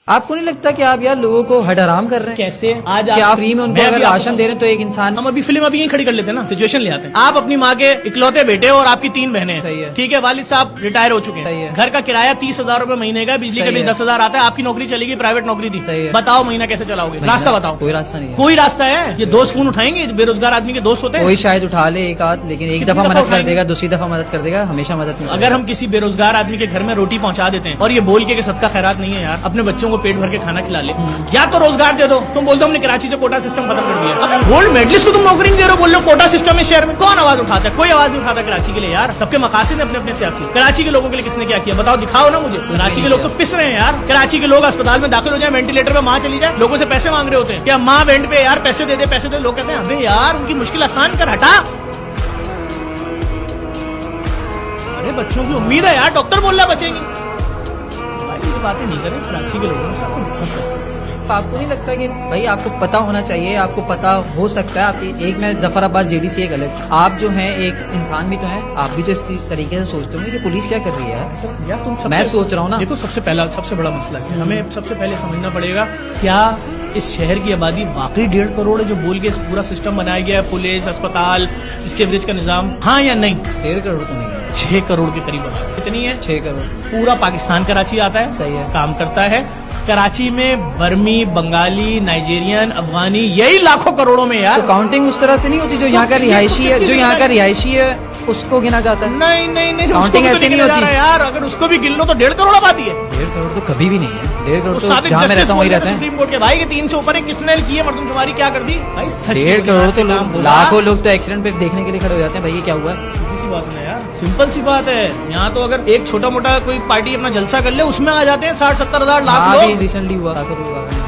आपको नहीं लगता कि आप यार लोगों को हराम कर रहे हैं? कैसे आज आप फ्री में उनको अगर राशन दे रहे हैं तो एक इंसान, हम अभी फिल्म अभी यहीं खड़ी कर लेते हैं ना, सिचुएशन ले आते हैं। आप अपनी माँ के इकलौते बेटे और आपकी 3 बहनें, सही है। ठीक है, वालिद साहब रिटायर हो चुके सही हैं, है। घर का किराया 30,000 रुपए महीने का, बिजली का सही बिल है। 10,000 आता है, आपकी नौकरी चलेगी, प्राइवेट नौकरी थी, सही है। बताओ महीना कैसे चलाओगे? रास्ता बताओ। कोई रास्ता नहीं है। कोई रास्ता है? ये दोस्त फोन उठाएंगे? बेरोजगार आदमी के दोस्त होते हैं? कोई शायद उठा ले एक आध, लेकिन एक कितनी दफा दफा मदद कर उठाएंगे? देगा, दूसरी दफा मदद कर देगा, हमेशा मदद नहीं अगर हम किसी बेरोजगार आदमी के घर में रोटी पहुंचा देते हैं और ये बोल के कि सदका खैरात नहीं है यार, अपने बच्चों को पेट भर के खाना खिला ले, या तो रोजगार दे दो। तुम बोलते हो हमने कराची से कोटा सिस्टम खत्म कर दिया, अब गोल्ड मेडलिस्ट को तुम नौकरी नहीं दे रहे हो, बोल रहे हो कोटा सिस्टम है शहर में। कौन आवाज उठाता है? कोई आवाज नहीं उठाता कराची के लिए यार। सबके मकासद अपने अपने सियासी। कराची के लोगों के लिए किसने क्या किया बताओ, दिखाओ ना मुझे। कराची के लोग तो पिस रहे हैं यार। कराची के लोग अस्पताल में दाखिल हो जाए, वेंटिलेटर पे माँ चली जाए, लोगों से पैसे मांग रहे होते हैं, क्या माँ वेंट पे यार पैसे दे दे, पैसे दे। लोग कहते हैं अबे यार उनकी मुश्किल आसान कर, हटा। अरे बच्चों की उम्मीद है यार, डॉक्टर बोल रहा है बचेंगी। भाई ये बातें नहीं करें कराची के लोगों के साथ, बहुत सही। आपको नहीं लगता कि भाई आपको पता होना चाहिए, आपको पता हो सकता है आपकी एक मैं जफराबाद जेडीसी एक अलग, आप जो हैं एक इंसान भी तो हैं, आप भी तो इस तरीके से सोचते होंगे कि पुलिस क्या कर रही है यार। तुम मैं सोच रहा हूँ ना, देखो सबसे बड़ा मसला है, हमें सबसे पहले समझना पड़ेगा क्या इस शहर की आबादी वाकई 1.5 करोड़ है जो बोल के इस पूरा सिस्टम बनाया गया है, पुलिस, अस्पताल, सीवरेज का निजाम, हाँ या नहीं? 1.5 करोड़ तो नहीं है, 6 करोड़ के करीब है। कितनी है? 6 करोड़। पूरा पाकिस्तान कराची आता है, सही है, काम करता है। कराची में बर्मी, बंगाली, नाइजीरियन, अफगानी, यही लाखों करोड़ों में यार। तो काउंटिंग उस तरह से नहीं होती जो यहाँ का रिहायशी है, जो यहाँ का रिहायशी है उसको गिना जाता है? नहीं नहीं नहीं, काउंटिंग ऐसे नहीं होती यार। अगर उसको भी गिन लो तो 1.5 करोड़ आबादी है। 1.5 करोड़ तो कभी भी नहीं है, 1.5 करोड़ तो साबिक जहाँ मैं जस्टिस रहता हूँ वही रहते हैं। सुप्रीम कोर्ट के भाई के 3 से ऊपर है, किसने की है मर्दमशुमारी, क्या कर दी भाई? 1.5 करोड़ तो लोग, लाखों लोग तो एक्सीडेंट पे देखने के लिए खड़े हो जाते हैं, भाई ये क्या हुआ है? सीधी सी बात है यार, सिंपल सी बात है। यहाँ तो अगर एक छोटा मोटा कोई पार्टी अपना जलसा कर ले उसमें आ जाते हैं 60-70 हजार लाख लोग। रिसेंटली हुआ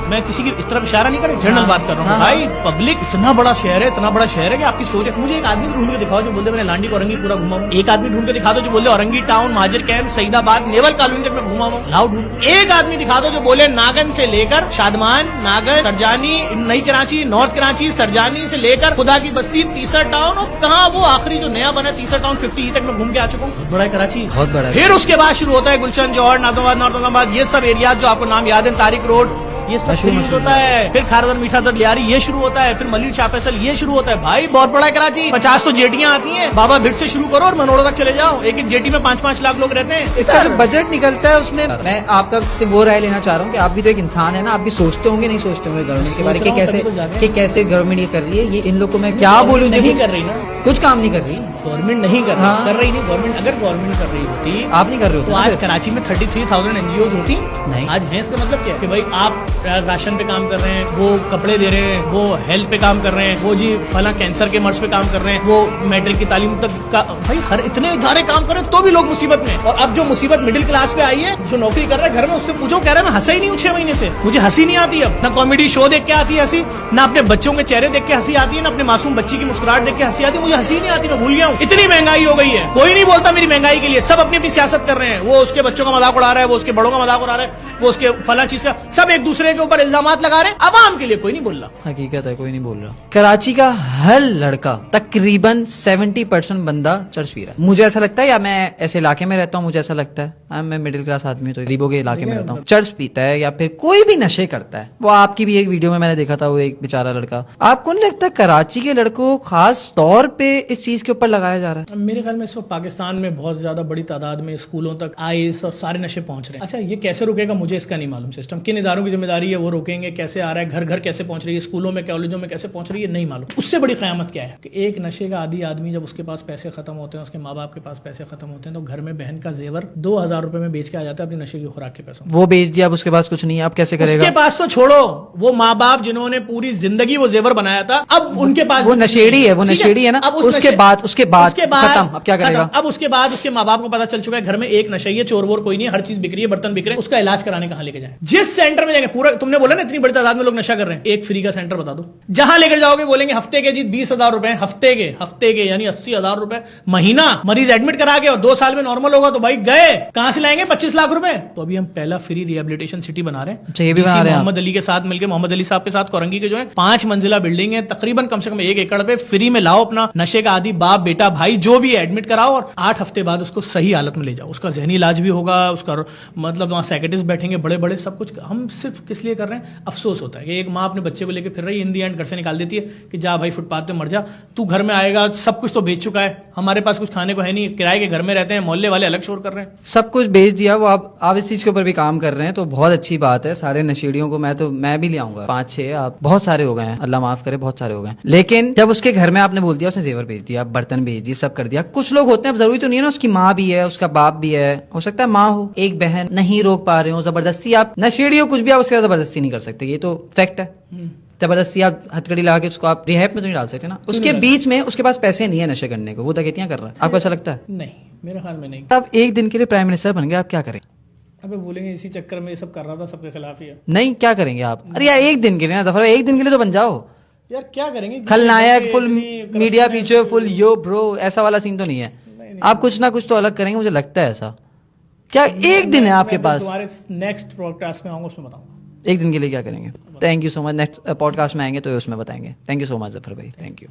मैं किसी की इस तरफ इशारा नहीं कर रहा, जनरल बात कर रहा हूँ। हाँ, भाई पब्लिक इतना बड़ा शहर है, इतना बड़ा शहर है कि आपकी सोच है। मुझे एक आदमी ढूंढ के दिखाओ जो बोलते मैंने लांडी को औरंगी पूरा घुमा हूँ। एक आदमी ढूंढ के दिखा दो जो बोले औरंगी टाउन, माजिर कैंप, सईदाबाद, नेवल कॉलोनी तक मैं घुमा हूँ। लाओ ढूंढ। एक आदमी दिखा दो जो बोले नागन से लेकर शादमान, नागन, सरजानी, नई कराची, नॉर्थ कराची, सरजानी से लेकर खुदा की बस्ती, तीसरा टाउन, और कहाँ वो आखिरी जो नया बना तीसरा टाउन 50 तक मैं घूम के आ चुका हूँ। बड़ा है कराची, बहुत बड़ा है। फिर उसके बाद शुरू होता है गुलशन, जौहर, नाजमाबाद, नौरताबाद, ये सब एरिया जो आपको नाम याद है, तारिक रोड, ये सब शुरू होता है। फिर खारदर, मीठा दर, लियारी, ये शुरू होता है। फिर मलिर, शाह फैसल, ये शुरू होता है। भाई बहुत बड़ा है कराची। 50 तो जेटियां आती हैं, बाबा भिट से शुरू करो और मनोड़ा तक चले जाओ। एक एक जेटी में 5-5 लाख लोग रहते हैं। इसका जो बजट निकलता है उसमें मैं आपका से वो राय लेना चाह रहा हूँ कि आप भी तो एक इंसान है ना, आप भी सोचते होंगे, नहीं सोचते होंगे गवर्नमेंट के बारे में, कैसे गवर्नमेंट ये कर रही है, ये इन लोग को मैं क्या बोलूँ, नहीं कर रही ना, कुछ काम नहीं कर रही गवर्नमेंट नहीं कर रही। हाँ। कर रही नहीं गवर्नमेंट। अगर गवर्नमेंट कर रही होती, आप नहीं कर रहे तो हो आज कराची में 33,000 NGOs होती नहीं। आज हैं। इसका मतलब क्या है कि भाई आप राशन पे काम कर रहे हैं, वो कपड़े दे रहे हैं, वो हेल्थ पे काम कर रहे हैं, वो जी फला कैंसर के मर्ज पे काम कर रहे हैं, वो मैट्रिक की तालीम तक का, भाई हर इतने इदारे काम कर रहे हैं तो भी लोग मुसीबत में। और अब जो मुसीबत मिडिल क्लास पे आई है, जो नौकरी कर रहा है घर में, उससे पूछो, कह रहा है मैं हंसा ही नहीं हूँ 6 महीने से, मुझे हंसी नहीं आती। अब ना कॉमेडी शो देख के आती है हंसी, ना अपने बच्चों के चेहरे देख के हंसी आती है, ना अपने मासूम बच्ची की मुस्कुराहट देख के हंसी आती है। मुझे हंसी नहीं आती, मैं भूल गया हूँ। इतनी महंगाई हो गई है, कोई नहीं बोलता मेरी महंगाई के लिए, सब अपनी अपनी सियासत कर रहे हैं। वो उसके बच्चों का मजाक उड़ा रहा है, वो उसके बड़ों का मजाक उड़ा रहा है, वो उसके फला चीज का, सब एक दूसरे के ऊपर इल्जामात लगा रहे हैं। अवाम के लिए कोई नहीं बोल रहा। हकीकत है, कोई नहीं बोल रहा। कराची का हर लड़का तकरीबन 70% बंदा चर्च पी रहा है। मुझे ऐसा लगता है, या मैं ऐसे इलाके में रहता हूँ, मुझे ऐसा लगता है, मैं मिडिल क्लास आदमी तो गरीबों के इलाके में रहता हूँ, चर्च पीता है या फिर कोई भी नशे करता है। वो आपकी भी एक वीडियो में मैंने देखा था, वो एक बेचारा लड़का। आपको नहीं लगता कराची के लड़कों को खास तौर पे इस चीज के ऊपर लगाया जा रहा है? मेरे ख्याल में इस वक्त पाकिस्तान में बहुत ज्यादा बड़ी तादाद में स्कूलों तक आइस और सारे नशे पहुंच रहे हैं। अच्छा, ये कैसे रुकेगा मुझे इसका नहीं मालूम। सिस्टम किन इदारों की जिम्मेदारी है, वो रोकेंगे। कैसे आ रहा है, घर घर कैसे पहुंच रही है, स्कूलों में, कॉलेजों में कैसे पहुंच रही है, नहीं मालूम। उससे बड़ी क़यामत क्या है कि एक नशे का आदी आदमी जब उसके पास पैसे खत्म होते हैं, उसके माँ बाप के पास पैसे खत्म होते हैं, तो घर में बहन का जेवर 2,000 रुपए में बेच के आ जाता है अपनी नशे की खुराक के पैसों। वो बेच दिया, अब उसके पास कुछ नहीं है, अब कैसे करेगा? उसके पास तो छोड़ो, वो माँ बाप जिन्होंने पूरी जिंदगी वो जेवर बनाया था, अब उनके पास वो नशेड़ी है, वो नशेड़ी है ना। अब उसके बाद खत्म, अब क्या करेगा? अब उसके बाद उसके माँ बाप को पता चल चुका है घर में एक नशा है, चोर वोर कोई नहीं है, हर चीज बिक रही है, बर्तन बिक रहे हैं, उसका इलाज कराने कहाँ लेके जाए? जिस सेंटर में जाएंगे, पूरा तुमने बोला ना इतनी बड़ी तादाद में लोग नशा कर रहे हैं, एक फ्री का सेंटर बता दो जहां लेकर जाओगे। बोलेंगे हफ्ते के जी 20,000 रुपए, हफ्ते के यानी 80,000 रुपए महीना। मरीज एडमिट करा के और 2 साल में नॉर्मल होगा तो भाई गए, कहां से लाएंगे 25 लाख रुपए? तो अभी हम पहला फ्री रिहेबिलिटेशन सिटी बना रहे हैं। ये भी बना रहे हैं मोहम्मद अली के साथ मिलकर, मोहम्मद अली साहब के साथ, कोरंगी के जो है 5 मंजिला बिल्डिंग है, तकरीबन कम से कम 1 एकड़ पे फ्री में लाओ अपना नशे का आदि बाप बेटा भाई जो भी है एडमिट कराओ और 8 हफ्ते बाद उसको सही हालत में ले जाओ। उसका जहनी इलाज भी होगा, उसका मतलब वहाँ साइकेट्रिस्ट बैठेंगे बड़े बड़े, सब कुछ। हम सिर्फ किस लिए कर रहे हैं? अफसोस होता है कि एक माँ अपने बच्चे को लेकर फिर रही, इन दी एंड घर से निकाल देती है कि जा भाई फुटपाथ पे मर जा, तू घर में आएगा सब कुछ तो बेच चुका है, हमारे पास कुछ खाने को है नहीं, किराए के घर में रहते हैं, मोहल्ले वाले अलग शोर कर रहे हैं। सब कुछ बेच दिया वो। आप इस चीज के ऊपर भी काम कर रहे हैं तो बहुत अच्छी बात है। सारे नशेड़ियों को मैं भी ले आऊंगा, 5-6 आप बहुत सारे हो गए हैं, अल्लाह माफ करे, बहुत सारे हो गए। लेकिन जब उसके घर में आपने बोल दिया, उसने जेवर बेच दिया, बर्तन बेच दिए, सब कर दिया। कुछ लोग होते हैं, अब जरूरी तो नहीं है ना उसकी माँ भी है, उसका बाप भी है, हो सकता है माँ हो, एक बहन, नहीं रोक पा रहे हो, जबरदस्ती आप नशेड़ी हो, कुछ भी आप उसके साथ जबरदस्ती नहीं कर सकते, ये तो फैक्ट है। जबरदस्ती आप हथकड़ी लगा के उसको आप रिहैब में तो नहीं डाल सकते ना। उसके बीच में उसके पास पैसे नहीं है नशे करने को, वो डकैतियां कर रहा है। आपको ऐसा लगता है? नहीं, मेरे ख्याल में नहीं। आप एक दिन के लिए प्राइम मिनिस्टर बन गए, आप क्या करेंगे? अबे बोलेंगे इसी चक्कर में ये सब कर रहा था, सबके खिलाफ ही है। नहीं, क्या करेंगे आप? अरे यार एक दिन के लिए ना दफा, एक दिन के लिए तो बन जाओ यार क्या करेंगे? खलनायक, फुल मीडिया पीछे, फुल यो ब्रो, ऐसा वाला सीन तो नहीं है। आप कुछ ना कुछ तो अलग करेंगे, मुझे लगता है ऐसा। क्या एक दिन है आपके पास? तुम्हारे नेक्स्ट पॉडकास्ट में आऊंगा, उसमें बताऊंगा एक दिन के लिए क्या करेंगे। Thank you so much. Next podcast में आएंगे तो उसमें बताएंगे। Thank you so much Zafar भाई, थैंक यू।